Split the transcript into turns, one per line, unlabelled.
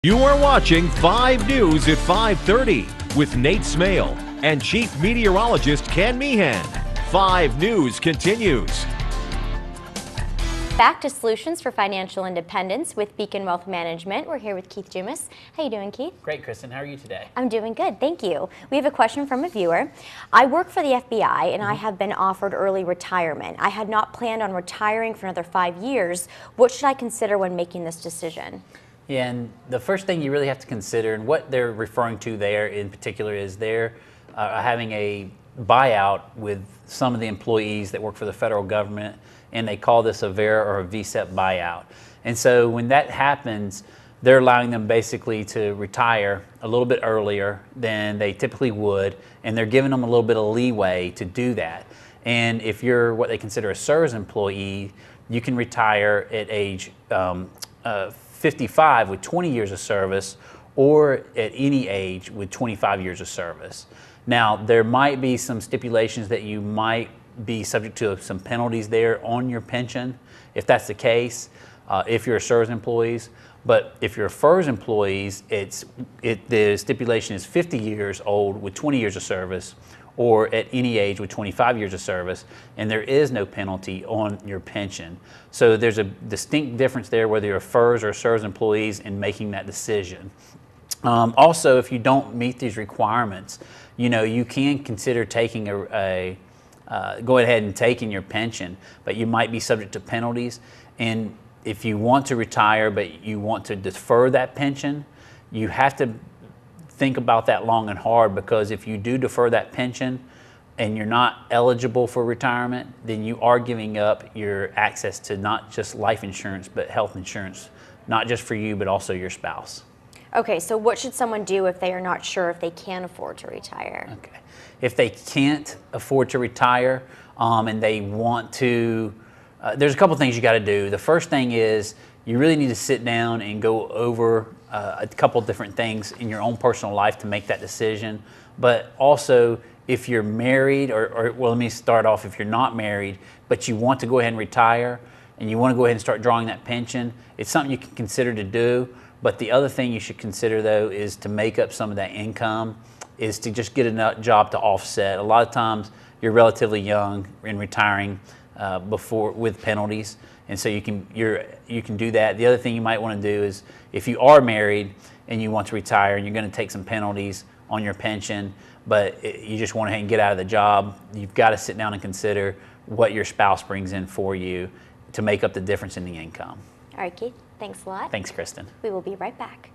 You are watching 5 News at 5:30 with Nate Smale and Chief Meteorologist Ken Meehan. 5 News continues.
Back to solutions for financial independence with Beacon Wealth Management. We're here with Keith Dumas. How you doing, Keith?
Great, Kristen. How are you today?
I'm doing good, thank you. We have a question from a viewer. I work for the FBI and I have been offered early retirement. I had not planned on retiring for another 5 years. What should I consider when making this decision?
Yeah, and the first thing you really have to consider, and what they're referring to there in particular, is they're having a buyout with some of the employees that work for the federal government, and they call this a VERA or a VSEP buyout. And so when that happens, they're allowing them basically to retire a little bit earlier than they typically would, and they're giving them a little bit of leeway to do that. And if you're what they consider a service employee, you can retire at age 55 with 20 years of service, or at any age with 25 years of service. Now, there might be some stipulations that you might be subject to some penalties there on your pension, if that's the case, if you're a service employee. But if you're a FERS employees, the stipulation is 50 years old with 20 years of service, or at any age with 25 years of service, and there is no penalty on your pension. So there's a distinct difference there whether you're a FERS or service employees in making that decision. Also, if you don't meet these requirements, you can consider taking go ahead and taking your pension, but you might be subject to penalties. And if you want to retire but you want to defer that pension, you have to think about that long and hard, because if you do defer that pension and you're not eligible for retirement, then you are giving up your access to not just life insurance but health insurance, not just for you but also your spouse.
Okay, so what should someone do if they are not sure if they can afford to retire?
Okay, if they can't afford to retire and they want to, there's a couple things you got to do. The first thing is you really need to sit down and go over a couple different things in your own personal life to make that decision. But also, if you're married, or well, let me start off, if you're not married, but you want to go ahead and retire, and you want to go ahead and start drawing that pension, it's something you can consider to do. But the other thing you should consider, though, is to make up some of that income, is to just get a job to offset. A lot of times, you're relatively young in retiring with penalties, and so you can do that. The other thing you might want to do is, if you are married and you want to retire and you're going to take some penalties on your pension, but you just want to get out of the job, you've got to sit down and consider what your spouse brings in for you to make up the difference in the income.
All right, Keith, thanks a lot.
Thanks, Kristen.
We will be right back.